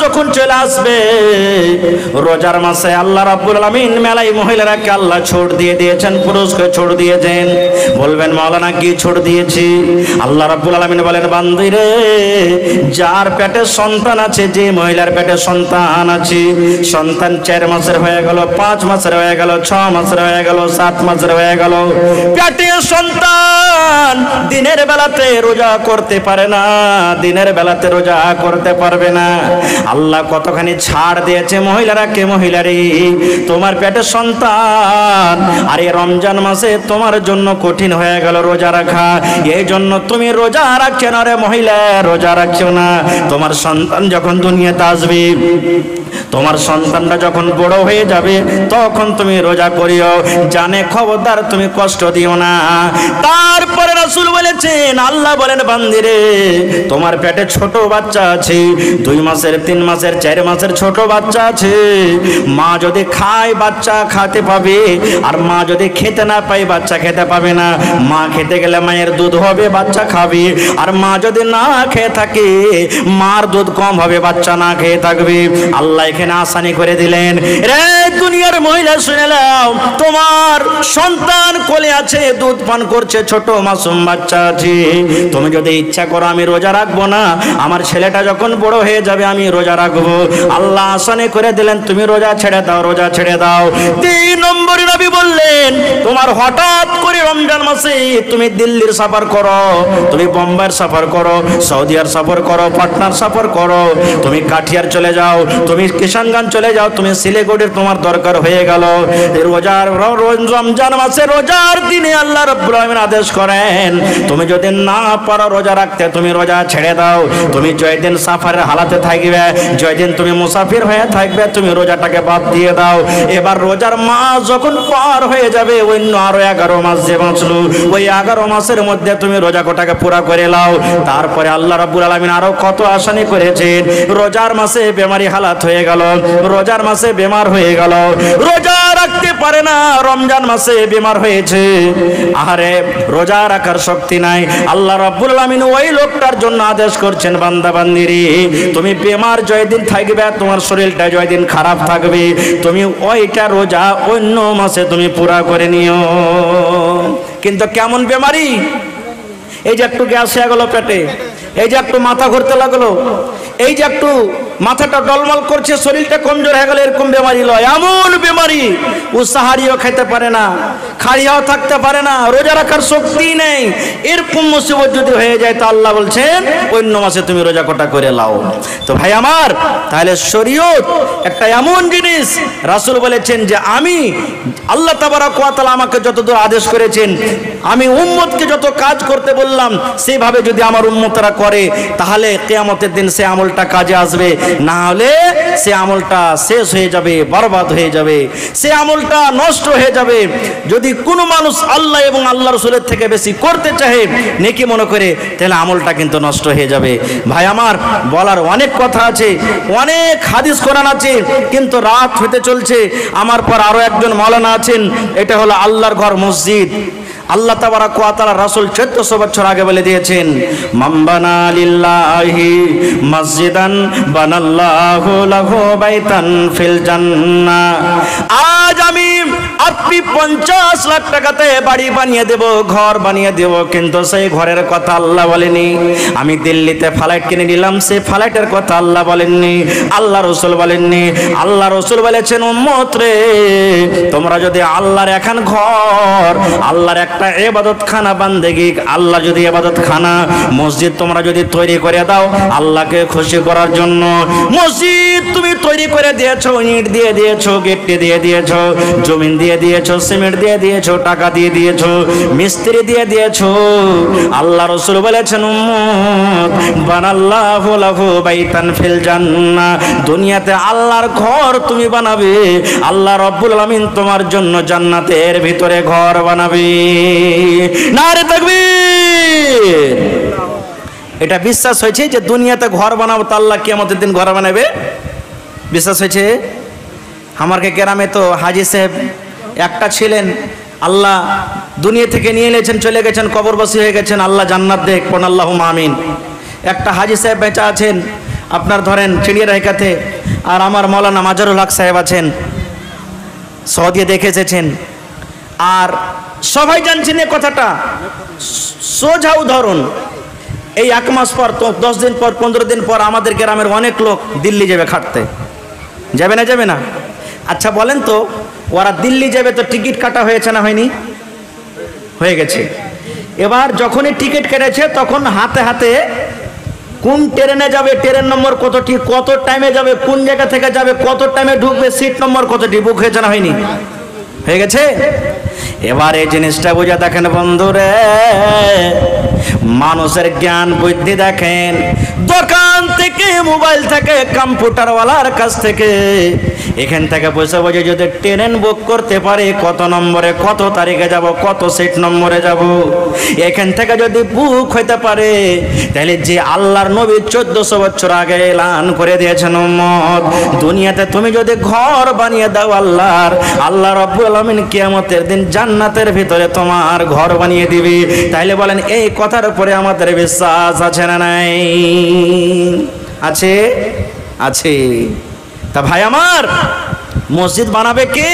যখন চলে আসবে, রোজার মাসে আল্লাহ রাব্বুল আলামিন মেলাই মহিলারাকে আল্লাহ ছাড় দিয়ে দিয়েছেন, পুরুষকে ছাড় দিয়েছেন। বলবেন মাওলানা কি ছাড় দিয়েছি? আল্লাহ রাব্বুল আলামিন বলেন, বান্দি রে, যার পেটে সন্তান আছে, যে মহিলার পেটে সন্তান আছে, সন্তান 4 মাসের হয়ে গেল, 5 মাসের হয়ে গেল, 6 মাসের হয়ে গেল, 7 মাসের হয়ে গেল, পেটে সন্তান দিনের বেলাতে রোজা করতে পারে না, দিনের বেলাতে রোজা করতে পারবে না। আল্লাহ কতখানি ছাড় দিয়েছে মহিলারাকে, মহিলারে তোমার পেটে সন্তান, আর এই রমজান মাসে তোমার জন্য কঠিন হয়ে গেল রোজা রাখা, এই জন্য তুমি রোজা রাখছো না রে মহিলা, রোজা রাখছো না। তোমার সন্তান যখন দুনিয়াতে আসবে, তোমার সন্তানটা যখন বড় হয়ে যাবে, তখন তুমি রোজা করিও, জানে খবরদার তুমি কষ্ট দিও না। তারপরে রাসূল বলেছেন, আল্লাহ বলেন, বান্দিরে, তোমার পেটে ছোট বাচ্চা আছে, 2 মাসের, 3 মাসের, 4 মাসের ছোট বাচ্চা আছে, মা যদি খায় বাচ্চা খেতে পাবে, আর মা যদি খেতে না পায় বাচ্চা খেতে পাবে না। মা খেতে গেলে মায়ের দুধ হবে, বাচ্চা খাবে, আর মা যদি না খেয়ে থাকে, মার দুধ কম হবে, বাচ্চা না খেয়ে থাকবে। আল্লাহ এখানে আসানি করে দিলেন। রে দুনিয়ার মহিলা, শুনে নাও, তোমার সন্তান কোলে আছে, দুধ পান করছে, ছোট মাসুম বাচ্চা আছে, তুমি যদি ইচ্ছা করো আমি রোজা রাখবো না, আমার ছেলেটা যখন বড় হয়ে যাবে আমি রোজা রাখবো, আল্লাহ আসানি করে দিলেন, তুমি রোজা ছেড়ে দাও, রোজা ছেড়ে দাও। 3 নম্বরে নবী বললেন, তোমার হঠাৎ করে রমজান মাসে তুমি দিল্লির সফর করো, তুমি বোম্বাইয়ের সফর করো, সৌদিয়ার সফর করো, পাটনার সফর করো, তুমি কাঠিয়ার চলে যাও, তুমি কিষানগঞ্জ চলে যাও, তুমি শিলিগুড়ির তোমার দরকার হয়ে গেল, রোজার রমজান মাসে রোজার দিনে আল্লাহ রাব্বুল আলামিন আদেশ করেন, তুমি যদি না পারো রোজা রাখতে, তুমি রোজা ছেড়ে দাও। তুমি জয়দিন সাফারের হালাতে থাকবে, জয়দিন তুমি মুসাফির হয়ে থাকবে, তুমি রোজাটাকে বাদ দিয়ে দাও। এবার রোজার মাস যখন পার হয়ে যাবে, অন্য আরো 11 মাস যে বাঁচলো, ওই 11 মাসের মধ্যে তুমি রোজা কোটাকে পুরা করে নাও। তারপরে আল্লাহ রাব্বুল আলামিন আরো কত আসানি করেছেন। রোজার মাসে বেমারি হালাত হয়ে গেল, রোজার মাসে বেমার হয়ে গেল, রোজা রাখতে পারে না, রমজান মাসে বেমার হয়েছে, আরে রোজা রাখার শক্তি নাই। আল্লাহ রাব্বুল আলামিন ওই লোকটার জন্য আদেশ করছেন, বান্দা বান্দিরে, তুমি বেমার জয়দিন থাকবে, তোমার শরীরটা জয়দিন খারাপ থাকবে, তুমি ওইটা রোজা অন্য মাসে তুমি পুরা করে নিও। কিন্তু কেমন বেমারি? এই যে একটু গ্যাস হয়ে গেল পেটে, এই যে একটু মাথা ঘুরতে লাগলো, এই যে একটু মাথাটা ডলমল করছে, শরীরটা কমজোর হয়ে গেল, এরকম বেমারি লয়, এমন বেমারি ও সাহারিও খেতে পারে না, খাড়িয়াও থাকতে পারে না, রোজা রাখার শক্তি নেই। এরকম মুসিবত যদি হয়ে যায়, তো আল্লাহ বলছেন অন্য মাসে তুমি রোজা কোটা করে লাও। তো ভাই আমার, তাহলে শরীয়ত একটা এমন জিনিস, রাসূল বলেছেন যে আমি আল্লাহ তাবারক ওয়া তাআলা আমাকে যতদূর আদেশ করেছেন, আমি উম্মতকে যত কাজ করতে বললাম, সেভাবে যদি আমার উম্মতরা করে, তাহলে কিয়ামতের দিন সে আমলটা কাজে আসবে, না হলে সে আমলটা শেষ হয়ে যাবে, বরবাদ হয়ে যাবে, সে আমলটা নষ্ট হয়ে যাবে। যদি কোনো মানুষ আল্লাহ এবং আল্লাহ রাসূলের থেকে বেশি করতে চায় নেকি মনে করে, তাহলে আমলটা কিন্তু নষ্ট হয়ে যাবে। ভাই আমার, বলার অনেক কথা আছে, অনেক হাদিস কোরআন আছে, কিন্তু রাত হতে চলছে। আমার পর আরো একজন মাওলানা আছেন, এটা হলো আল্লাহর ঘর মসজিদ। আল্লাহ তাবারাক ওয়া তাআলা রাসূল 1400 বছর আগে বলে দিয়েছেন, মামবানা লিল্লাহি মসজিদান বানাল্লাহু লাহু বাইতান ফিল জান্নাহ। আজ আমি আপনি 50 লাখ টাকাতে বাড়ি বানিয়ে দেব, ঘর বানিয়ে দেব, কিন্তু সেই ঘরের কথা আল্লাহ বলেনি। আমি দিল্লিতে ফ্লাইট কিনে নিলাম, সেই ফ্লাইটের কথা আল্লাহ বলেননি, আল্লাহ রাসূল বলেননি। আল্লাহ রাসূল বলেছেন, উম্মত রে, তোমরা যদি আল্লাহর এখন ঘর, আল্লাহর একটা ইবাদতখানা বান্দেগি, আল্লাহ যদি ইবাদতখানা মসজিদ তোমরা যদি তৈরি করে দাও আল্লাহকে খুশি করার জন্য, মসজিদ তুমি তৈরি করে দিয়েছো, ইট দিয়ে দিয়েছো, গেটটি দিয়ে দিয়েছো, জমিন দিয়ে দিয়েছো, সিমেন্ট দিয়ে দিয়েছো, টাকা দিয়ে দিয়েছো, মিস্ত্রি দিয়ে দিয়েছো, আল্লাহ রাসূল বলেছেন, উম্মত বানাল্লাহু লাহু বাইতান ফিল জান্নাহ, দুনিয়াতে আল্লাহর ঘর তুমি বানাবে, আল্লাহ রাব্বুল আলামিন তোমার জন্য জান্নাতের ভিতরে ঘর বানাবে। নারে তাকবীর। এটা বিশ্বাস হয়েছে যে দুনিয়াতে ঘর বানাবো, তো আল্লাহ কিয়ামতের দিন ঘর বানাবে, বিশ্বাস হয়েছে। আমাকে গ্রামে তো হাজী সাহেব একটা ছিলেন, আল্লাহ দুনিয়া থেকে নিয়ে নিয়েছেন, চলে গেছেন, কবরবাসী হয়ে গেছেন, আল্লাহ জান্নাত দেখ, পড়ুন আল্লাহুম্মা আমিন। একটা হাজী সাহেব বেঁচে আছেন, আপনার ধরেন চিড়িয়াখাতে, আর আমার মৌলানা মাজারুল হক সাহেব আছেন, সৌদিয়ে দেখে এসেছেন, আর সবাই জানছেন এই কথাটা। সোজা উদাহরণ, এই 1 মাস পর, তো 10 দিন পর, 15 দিন পর আমাদের গ্রামের অনেক লোক দিল্লি যাবে খাটতে, যাবে না? যাবে না? আচ্ছা বলেন তো, ওরা দিল্লি যাবে তো টিকিট কাটা হয়েছে না হয়নি? হয়ে গেছে। এবার যখনই টিকিট কেটেছে তখন হাতে হাতে কোন ট্রেনে যাবে, ট্রেন নম্বর কতটি, কত টাইমে যাবে, কোন জায়গা থেকে যাবে, কত টাইমে ঢুকবে, সিট নম্বর কতটি বুক হয়েছে না হয়নি? হয়ে গেছে। এবার এই জিনিসটা বুঝে দেখেন বন্ধুরে, মানুষের জ্ঞান বুদ্ধি দেখেন, দোকান থেকে, মোবাইল থেকে, কম্পিউটারওয়ালার কাছ থেকে, এখান থেকে বসে বসে যদি ট্রেন বুক করতে পারে, কত নম্বরে, কত তারিখে যাব, কত সিট নম্বরে যাব, এখান থেকে যদি বুক হইতে পারে, তাহলে যে আল্লাহর নবী 1400 বছর আগে এলান করে দিয়েছেন, উম্মত দুনিয়াতে তুমি যদি ঘর বানিয়ে দাও আল্লাহর, আল্লাহ রাব্বুল আলামিন কিয়ামতের দিন জান্নাতের ভিতরে তোমার ঘর বানিয়ে দিবে। তাইলে বলেন এই কথার উপরে আমাদের বিশ্বাস আছে না নাই? আছে, আছে। তা ভাই আমার, মসজিদ বানাবে কে?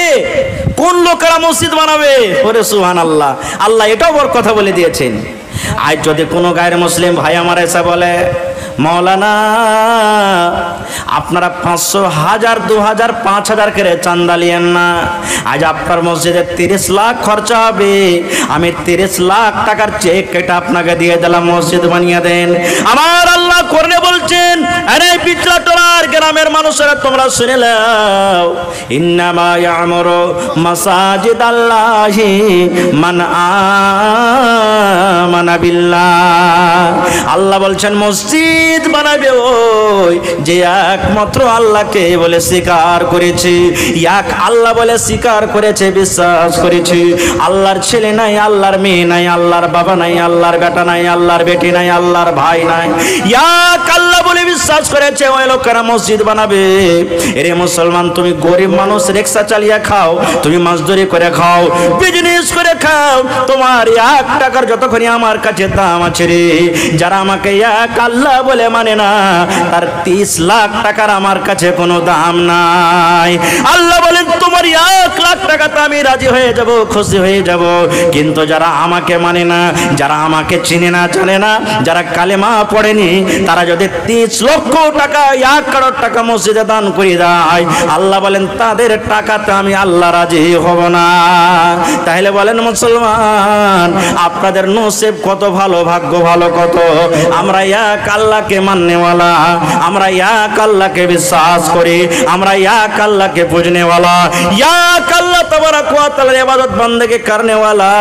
কোন লোকেরা মসজিদ বানাবে? ওরে সুবহানাল্লাহ, আল্লাহ এটাও বড় কথা বলে দিয়েছেন। আজ যদি কোনো গায়ের মুসলিম ভাই আমার এসে বলে, মৌলানা আপনারা 500, 1000, 2000, 5000 করে চান্দা লিয়েন না, আজ আপনার মসজিদে 30 লাখ খরচা হবে, আমি 30 লাখ টাকার চেক কেটে আপনাকে দিয়ে দিলাম, মসজিদ বানিয়ে দেন। আমার আল্লাহ কোরআনে বলছেন, আরে পিছলাটোলার গ্রামের মানুষেরা তোমরা শুনে নাও, ইন্নামা ইয়ামুরু মাসাজিদাল্লাহি মান আমানা বিল্লাহ। আল্লাহ বলছেন মসজিদ বানাবে ওই যে একমাত্র আল্লাহকে বলে স্বীকার করেছে, এক আল্লাহ বলে স্বীকার করেছে, বিশ্বাস করেছে। আল্লাহর ছেলে নাই, আল্লাহর মেয়ে নাই, আল্লাহর বাবা নাই, আল্লাহর বেটা নাই, আল্লাহর বেটি নাই, আল্লাহর ভাই নাই, এক আল্লাহ বলে বিশ্বাস করেছে, ওই লোকেরা মসজিদ বানাবে। এরে মুসলমান, তুমি গরিব মানুষ, রিক্সা চালিয়ে খাও, তুমি মজদুরি করে খাও, বিজনেস করে খাও, তোমার 1 টাকার যতক্ষণ আমার কাছে দাম আছে রে, যারা আমাকে এক আল্লাহ বলে মানে না, তার 30 লাখ টাকার আমার কাছে কোনো দাম নাই। আল্লাহ বলেন তোমার 1 লাখ টাকাতে আমি রাজি হয়ে যাব, খুশি হয়ে যাব, কিন্তু যারা আমাকে মানে না, যারা আমাকে চিনে না, জানে না, যারা কালেমা পড়েনি, তারা যদি 30 লক্ষ টাকা, 1 করোড় টাকা মসজিদে দান করে দেয়, আল্লাহ বলেন তাদের টাকাতে আমি আল্লাহ রাজি হব না। তাহলে বলেন মুসলমান, আপনাদের নসিব কত ভালো, ভাগ্য ভালো কত, আমরা এক আল্লাহকে মাননেওয়ালা, আমরা এক আল্লাহকে বিশ্বাস করি, আমরা এক আল্লাহকে বুঝনেওয়ালা, এক আল্লাহ তাবারাক ওয়া তাআলার ইবাদত বন্দেগি করনেওয়ালা,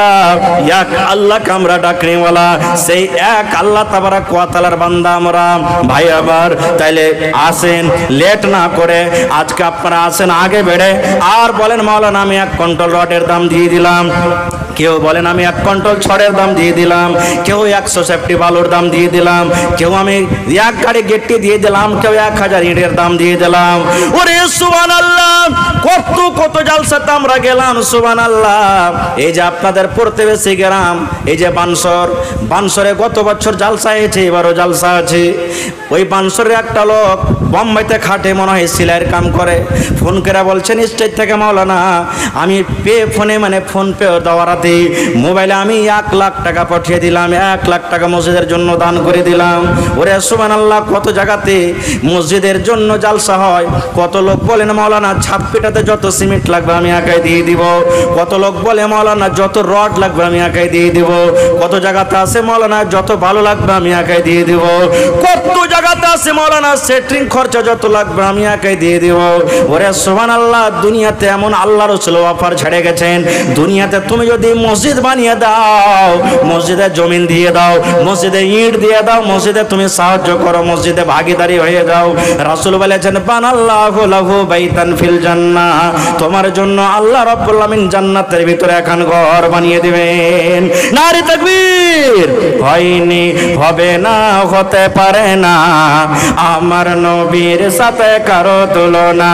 এক আল্লাহকে আমরা ডাকনেওয়ালা, সেই এক আল্লাহ তাবারাক ওয়া তাআলার বান্দা আমরা। ভাই আবার তাইলে আসেন, লেট না করে আজকে আপনারা আসেন আগে বেড়ে, আর বলেন মাওলানা আমি 1 কুইন্টাল রডের দাম দিয়ে দিলাম, কেউ বলেন আমি 1 কুইন্টাল ছড়ের দাম দিয়ে দিলাম, কেউ 150 বালুর দাম দিয়ে দিলাম, কেউ আমি 1 গাড়ি গেটটি দিয়ে দিলাম, কেউ 1000 ইটের দাম দিয়ে দিলাম। ওরে সুবহানাল্লাহ, কত কত জালসাতে আমরা গেলাম, সুবহানাল্লাহ। এই যে আপনাদের প্রতিবেশী গ্রাম, এই যে বানসরে গত বছর জালসা হয়েছে, এবারও জালসা আছে। ওই বানসরের একটা লোক বোম্বাইতে খাটে, মনে হয় সেলাইয়ের কাম করে, ফোন করে বলছেন স্টেট থেকে মাওলানা আমি ফোনে মানে ফোন পে দেওয়ারাতে মোবাইলে আমি 1 লাখ টাকা পাঠিয়ে দিলাম, 1 লাখ টাকা মসজিদের জন্য দান করে দিলাম। ওরে সুবহানাল্লাহ, কত জায়গাতে মসজিদের জন্য জালসা হয়, কত লোক বলেন মাওলানা ছাপ্পিটাতে যত সিমেন্ট লাগবে আমি একাই দিয়ে দিব, কত লোক বলে মাওলানা যত রড লাগবে আমি একাই দিয়ে দিব, কত জায়গাতে আছে মাওলানা যত ভালো লাগবে আমি একাই দিয়ে দিব, কত জায়গাতে আছে মাওলানা সেটিং খরচা যত লাগবে আমি একাই দিয়ে দিব। ওরে সুবহানাল্লাহ, দুনিয়াতে এমন আল্লাহ রাসূল অফার ছেড়ে গেছেন, দুনিয়াতে তুমি যদি মসজিদ বানিয়ে দাও, মসজিদে জমিন দিয়ে দাও, মসজিদে ইট দিয়ে দাও, মসজিদে তুমি সাহায্য করো, মসজিদে ভাগীদারি হয়ে যাও, রাসূল বলেছেন বানাল্লাহু লাহু বাইতান ফিল জান্নাহ, তোমার জন্য আল্লাহ রাব্বুল আলামিন জান্নাতের ভিতরে এখন ঘর বানিয়ে দিবেন। নারে তাকবীর। হয়নি, হবে না, হতে পারে না আমার নবীর সাথে কারো তুলনা,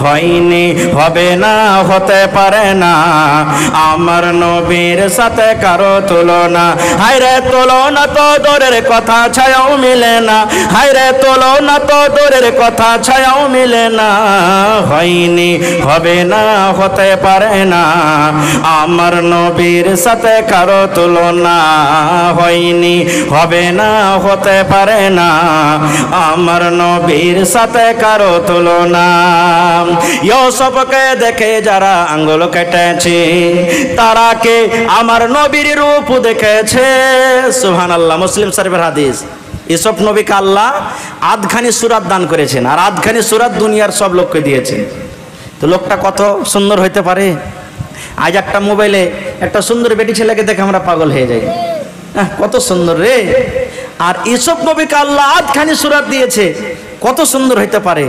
হয়নি, হবে না, হতে পারে না আমার নবীর সাথে কারো তুলনা। হায়রে তুলনা তো দূরের কথা, ছায়াও মিলে না। হায়রে তুলনা তো দূরের কথা, ছায়াও মিলে না। হয়নি, হবে না, হতে পারে না আমার নবীর সাথে কারো তুলনা। হয়নি, হবে না, হতে পারে না আমার নবীর সাথে কারো তুলনা। ইউসুফকে দেখে যারা আঙ্গুল কেটেছে, তারা কে আমার নবীর রূপ দেখেছে। সুবহানাল্লাহ। মুসলিম শরীফের হাদিস। ইউসুফ নবীকে আল্লাহ আধখানি সূরা দান করেছেন, আর আধখানি সূরা দুনিয়ার সব লোককে দিয়েছেন। তো লোকটা কত সুন্দর হইতে পারে। আজ একটা মোবাইলে একটা সুন্দর বেটি ছেলেকে দেখে আমরা পাগল হয়ে যাই, কত সুন্দর রে। আর ইউসুফ নবীকে আল্লাহ আধখানি সূরা দিয়েছে, কত সুন্দর হইতে পারে।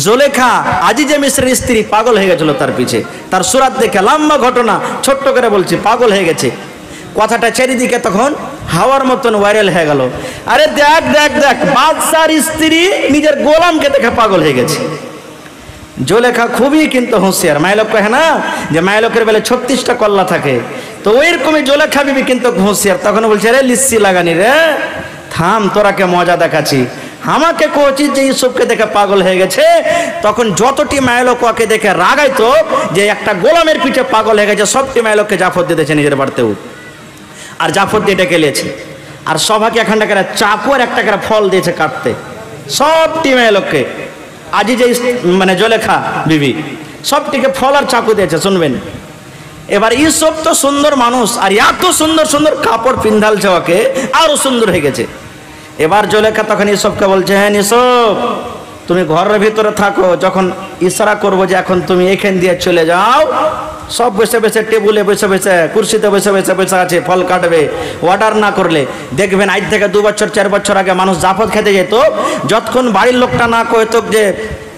জুলেখা আজিজে মিসরের স্ত্রী পাগল হয়ে গেছিল তার পিছে, তার সূরা দেখে। লম্বা ঘটনা, ছোট্ট করে বলছি, পাগল হয়ে গেছে। কথাটা চারিদিকে তখন হাওয়ার মতন ভাইরাল হয়ে গেল। আরে দেখ দেখ দেখ, বাদশার স্ত্রী নিজের গোলামকে দেখে পাগল হয়ে গেছে। জুলেখা খুবই কিন্তু হুঁশিয়ার। মাইলক কহে না যে মাইলকের বেলে 36টা কল্লা থাকে, তো ওইরকমই জুলেখা বিবি কিন্তু হুঁশিয়ার। তখন বলছে, রে লিচ্ছি লাগানি রে, থাম, তোরাকে মজা দেখাচ্ছি। আমাকে কোচিস যে ইউসুফকে দেখে পাগল হয়ে গেছে। তখন যতটি মাইলক ওকে দেখে রাগাইতো যে একটা গোলামের পিঠে পাগল হয়ে গেছে, সবটি মাইলককে জাফর দিতেছে নিজের বাড়িতেও, আর জাফর দিয়ে ডেকে নিয়েছে। আর সবাইকে এখানটা করে চাকু আর একটা করে ফল দিয়েছে কাটতে, সবটি মাইলককে। আজি যে মানে জুলেখা বিবি সবটিকে ফল আর চাকু দিয়েছে। শুনবেন এবার, ইউসুফ তো সুন্দর মানুষ, আর এত সুন্দর সুন্দর কাপড় পিন্ধালছে ওকে, আরো সুন্দর হয়ে গেছে। এবার জুলেখা তখন ইউসুফকে বলছে, হ্যাঁ ইউসুফ, তুমি ঘরের ভিতরে থাকো, যখন ইশারা করবো যে এখন তুমি এখান দিয়ে চলে যাও, সব বসে বসে টেবিলে বসে বসে, কুর্সিতে বসে বসে বসে আছে, ফল কাটবে। অর্ডার না করলে দেখবেন আজ থেকে 2 বছর 4 বছর আগে মানুষ জাফর খেতে যেত, যতক্ষণ বাড়ির লোকটা না কইতো যে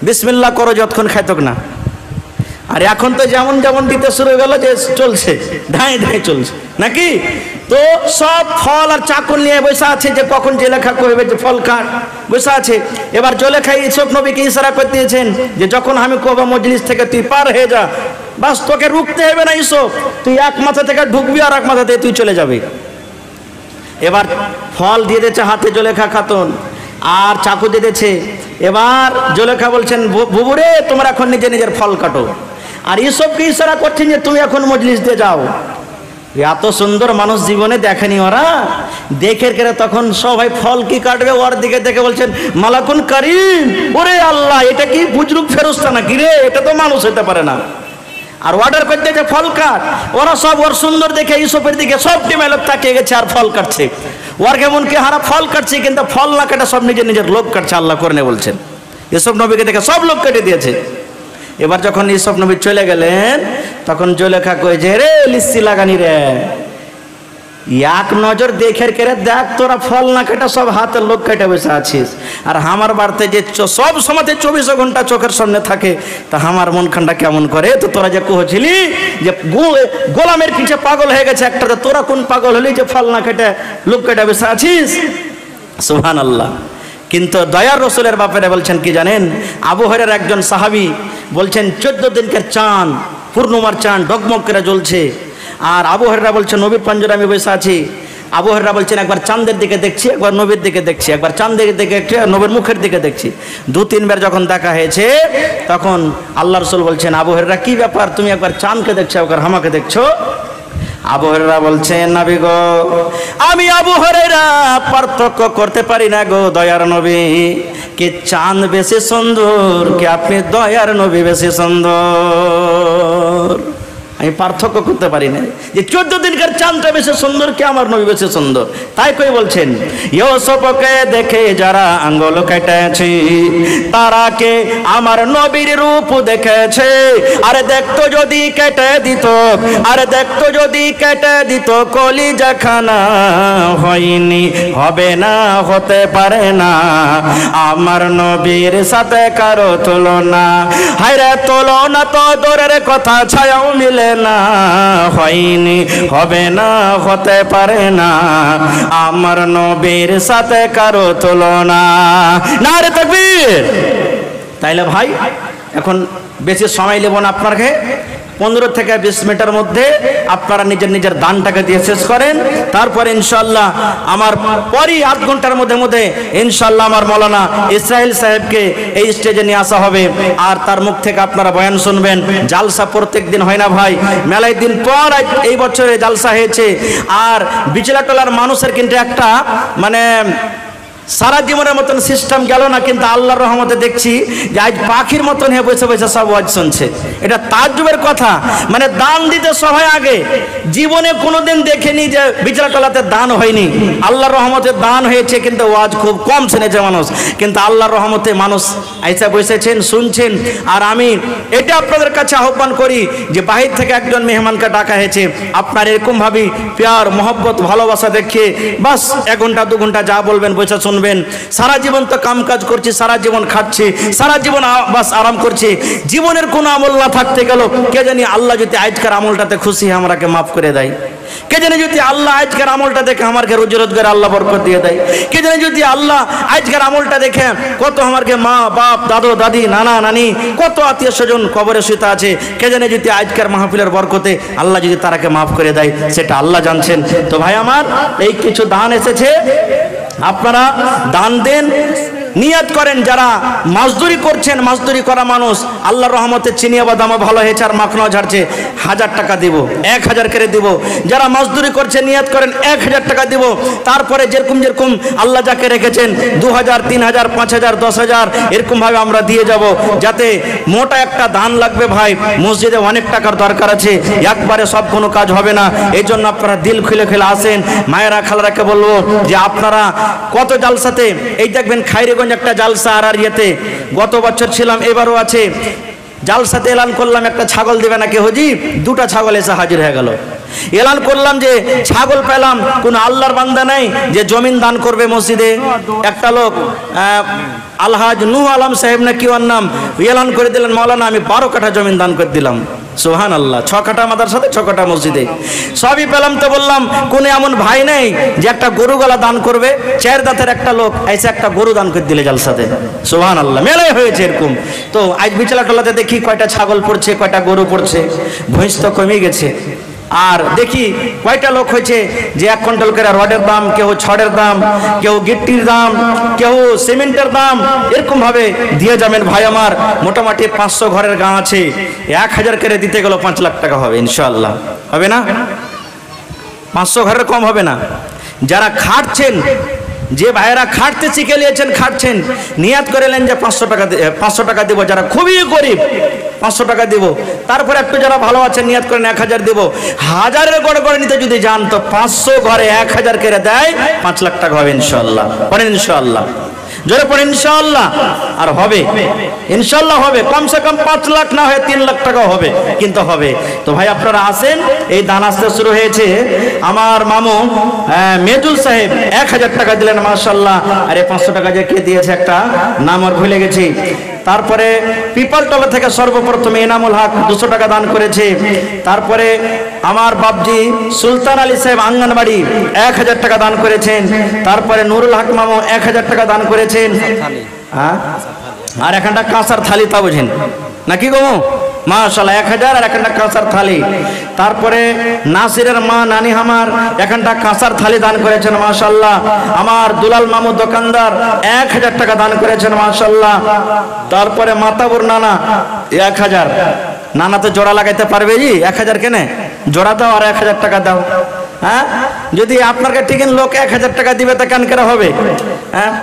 বিসমিল্লাহ করো, যতক্ষণ খাইতক না। আর এখন তো যেমন যেমন দিতে শুরু হয়ে গেল, যে চলছে ধাঁই ধাঁই চলছে নাকি। তো সব ফল আর চাকর নিয়ে বসে আছে, যে কখন জুলেখা কইবে যে ফল কাট, বসে আছে। এবার জুলেখা ইউসুফ নবীকে ইশারা করে দিয়েছেন যে যখন আমি কব মজলিস থেকে তুই পার হয়ে যা, বাস তোকে রুখতে হবে না ইউসুফ, তুই এক মাথা থেকে ঢুকবি আর এক মাথা থেকে তুই চলে যাবি। এবার ফল দিয়ে দিয়েছে হাতে জুলেখা খাতুন, আর চাকু দিয়ে দিয়েছে। এবার জুলেখা বলছেন, বুবুরে তোমরা এখন নিজে নিজের ফল কাটো। আর ইউসুফকে ইশারা করছেন যে তুমি এখন মজলিস দিয়ে যাও। এত সুন্দর মানুষ জীবনে দেখেনি ওরা। দেখে কেন তখন সবাই ফল কি কাটবে, ওর দিকে দেখে বলছেন, মালাকুন কারিম, ওরে আল্লাহ, এটা কি বুজরুক ফেরেশতা নাকি রে, এটা তো মানুষ হতে পারে না। আর অর্ডার করতে যে ফল কাট, ওরা সব ওর সুন্দর দেখে ইউসুফের দিকে সবটি মেলক তাকিয়ে গেছে আর ফল কাটছে। ওর কেমন কি হারা ফল কাটছে, কিন্তু ফল না কাটা সব নিজের নিজের লোক কাটছে, আল্লাহ করে বলছেন। ইউসুফ নবীকে দেখে সব লোক কেটে দিয়েছে। এবার যখন ইউসুফ নবী চলে গেলেন, তখন জুলেখা কয়ে যে, রে লিচ্ছি লাগানি রে, এক নজর দেখে কেড়ে দেখ, তোরা ফল না কেটে সব হাতের লোক কেটে বসে আছিস। আর আমার বাড়িতে যে সব সময় 24 ঘন্টা চোখের সামনে থাকে, তা আমার মনখানটা কেমন করে। তো তোরা যে কহছিলি যে গোলামের পিছে পাগল হয়ে গেছে একটা, তোরা কোন পাগল হলি যে ফল না কেটে লোক কেটে বসে আছিস। সুবহানাল্লাহ। কিন্তু দয়ার রসুলের ব্যাপারে বলছেন কি জানেন, আবু হুরায়রার একজন সাহাবী বলছেন 14 দিনকার চাঁদ, পূর্ণিমার চাঁদ ডগমগ করে জ্বলছে। আর আবু হুরায়রা বলছেন, নবীর পাঞ্জরে আমি বসে আছি। আবু হুরায়রা বলছেন, একবার চাঁদের দিকে দেখছি, একবার নবীর দিকে দেখছি, একবার চাঁদের দিকে দেখছি, নবীর মুখের দিকে দেখছি। 2-3 বার যখন দেখা হয়েছে, তখন আল্লাহ রসুল বলছেন, আবু হুরায়রা কি ব্যাপার, তুমি একবার চাঁদকে দেখছো, একবার আমাকে দেখছো। আবু হুরায়রা বলছেন, নবী গো, আমি আবু হুরায়রা পার্থক্য করতে পারি না গো দয়ার নবী, কি চাঁদ বেশি সুন্দর, কি আপনি দয়ার নবী বেশি সুন্দর। আমি পার্থক্য করতে পারি না যে 14 দিনকার চাঁদটা বেশি সুন্দর, কি আমার নবী বেশি সুন্দর। তাই কই বলছেন, ইউসুফকে দেখে যারা আঙ্গুল কেটেছে, তারা কে আমার নবীর রূপ দেখেছে। আরে দেখতো যদি কেটে দিত, আরে দেখতো যদি কেটে দিত কলিজা খানা, হয়নি, হবে না, হতে পারে না আমার নবীর সাথে কারো তুলনা। হায়রে তুলনা তো দূরের কথা, ছায়াও মিলে না, হয়নি, হবে না, হতে পারে না আমার নবীর সাথে কারো তুলনা। নারে তাকবীর। তাইলে ভাই এখন বেশি সময় নেব না আপনাকে, 15 থেকে 20 মিনিটের মধ্যে আপনারা নিজের নিজের দানটাকে দিয়ে শেষ করেন। তারপরে ইনশাআল্লাহ আমার পরই আধ ঘন্টার মধ্যে ইনশাআল্লাহ আমার মৌলানা ইসরাইল সাহেবকে এই স্টেজে নিয়ে আসা হবে, আর তার মুখ থেকে আপনারা বয়ান শুনবেন। জালসা প্রত্যেক দিন হয় না ভাই, মেলায় দিন পর এই বছরে জালসা হয়েছে। আর বিচলাটলার মানুষের কিন্তু একটা মানে সারা জীবনের মতন সিস্টেম গেল না, কিন্তু আল্লাহর রহমতে দেখছি যে আজ পাখির মতন হয়ে বসে বসে সব ওয়াজ শুনছে। এটা তাজ্জুবের কথা, মানে দান দিতে সবাই আগে জীবনে কোনোদিন দেখেনি যে বিচলাটলাতে দান হয়নি। আল্লাহর রহমতে দান হয়েছে, কিন্তু ওয়াজ খুব কম শুনেছে মানুষ, কিন্তু আল্লাহর রহমতে মানুষ আইসা বসেছেন, শুনছেন। আর আমি এটা আপনাদের কাছে আহ্বান করি যে বাহির থেকে একজন মেহমানকে ডাকা হয়েছে, আপনার এরকমভাবে প্যার মহব্বত ভালোবাসা দেখিয়ে বাস 1 ঘন্টা 2 ঘন্টা যা বলবেন বসে শুনবেন। সারা জীবন তো কাম কাজ করছি, সারা জীবন খাচ্ছি, সারা জীবন বাস আরাম করছি, জীবনের কোনো আমল না থাকতে গেল। কে জানি আল্লাহ যদি আজকের আমলটাতে খুশি আমাকে মাফ করে দেয়, কে জানি যদি আল্লাহ আজকের আমলটা দেখে আমাকে রোজি রোজগার আল্লাহ বরকত দিয়ে দেয়, কে জানি যদি আল্লাহ আজকের আমলটা দেখে কত আমাকে মা বাপ দাদু দাদি নানা নানি কত আত্মীয় স্বজন কবরে শুতে আছে, কে জানি যদি আজকের মাহফিলের বরকতে আল্লাহ যদি তারাকে মাফ করে দেয়, সেটা আল্লাহ জানছেন। তো ভাই আমার এই কিছু দান এসেছে, আপনারা দান দেন, নিয়ত করেন। যারা মজদুরি করছেন, মজদুরি করা মানুষ আল্লাহর রহমতে চিনিয়া বাদামও ভালো হয়েছে আর মাখনাও ঝাড়ছে, 1000 টাকা দিব, 1000 করে দিব। যারা মজদুরি করছে নিয়ত করেন 1000 টাকা দিব। তারপরে যেরকম যেরকম আল্লাহ যাকে রেখেছেন 2000 3000 5000 10000 এরকম ভাবে আমরা দিয়ে যাব, যাতে মোটা একটা দান লাগবে ভাই। মসজিদে অনেক টাকার দরকার আছে, একবারে সব কোনো কাজ হবে না। এই জন্য আপনারা দিল খুলে খুলে আসেন। মায়েরা খালারাকে বলবো যে আপনারা কত জালসাতে, এই দেখবেন খাইরেগঞ্জ একটা জালসা আর ইয়েতে গত বছর ছিলাম, এবারও আছে। জালসাতে এলান করলাম একটা ছাগল দেবে নাকি হুজুর, 2টা ছাগল এসে হাজির হয়ে গেল। এলান করলাম যে ছাগল পেলাম, কোন আল্লাহর বান্দা নাই যে জমিন দান করবে মসজিদে। একটা লোক আলহাজ নূহ আলম সাহেব না কি ওর নাম, এলান করে দিলেন মাওলানা আমি 12 কাঠা জমিন দান করে দিলাম। সুবহানাল্লাহ, 6 কাঠা মাদ্রাসাতে 6 কাঠা মসজিদে সবই পেলাম। তো বললাম কোন এমন ভাই নেই যে একটা গরু গলা দান করবে? 4 দাঁতের একটা লোক এসে একটা গরু দান করে দিলে জালসাতে। সুবহানাল্লাহ, মেলায় হয়েছে এরকম। তো আজ বিচলাটলাতে দেখি কয়টা ছাগল পড়ছে, কয়টা গরু পড়ছে, ভৈঁস তো কমে গেছে। আর দেখি কয়টা লোক হয়েছে যে 1 কুইন্টাল করে রডের দাম, কেউ ছড়ের দাম, কেউ গিট্টির দাম, কেউ সিমেন্টের দাম, এরকম ভাবে দিয়ে যাবেন ভাই আমার। মোটামুটি 500 ঘরের গাঁ আছে, 1000 করে দিতে গেল 5 লাখ টাকা হবে ইনশাআল্লাহ। হবে না? 500 ঘরের কম হবে না। যারা খাটছেন, যে ভাইয়েরা খাটতে শিখে নিয়েছেন, খাটছেন, নিয়াত করেলেন যে 500 টাকা দিব। যারা খুবই গরিব 500 টাকা দিব। তারপরে একটু যারা ভালো আছেন নিয়াত করেন 1000 দিব। 1000-এর গড়ে গড়ে নিতে যদি যান তো 500 ঘরে 1000 করে দেয় 5 লাখ টাকা হবে ইনশাআল্লাহ। পড়েন ইনশাআল্লাহ, জোরে পড়েন ইনশাআল্লাহ। আর হবে ইনশাআল্লাহ, হবে কমসে কম 5 লাখ না হয় 3 লাখ টাকাও হবে, কিন্তু হবে। তো ভাই আপনারা আসেন, এই দান আসতে শুরু হয়েছে। আমার মামু মেজুল সাহেব 1000 টাকা দিলেন মাশাআল্লাহ। আরে 500 টাকা যে কে দিয়েছে একটা নাম আর ভুলে গেছি। তারপরে পিপালতলা থেকে সর্বপ্রথম এনামুল হক 200 টাকা দান করেছে। তারপরে আমার বাপজি সুলতান আলী সাহেব আঙ্গনবাড়ি 1000 টাকা দান করেছেন। তারপরে নুরুল হক মামু 1000 টাকা দান করেছেন। আর এখানটা কাঁসার থালি, তা বুঝেন নাকি গো মাশাআল্লাহ, 1000 আর এখানটা কাঁসার থালি। তারপরে নাসিরের মা নানি আমার এখানটা কাঁসার থালি দান করেছেন মাশাআল্লাহ। আমার দুলাল মামু দোকানদার 1000 টাকা দান করেছেন মাশাআল্লাহ। তারপরে মাতাবুর নানা 1000। নানা তো জোড়া লাগাইতে পারবে জি, 1000 কেনে জোড়া দাও আর 1000 টাকা দাও। হ্যাঁ, যদি আপনার ঠিক লোক 1000 টাকা দিবে তা কেন করে হবে? হ্যাঁ।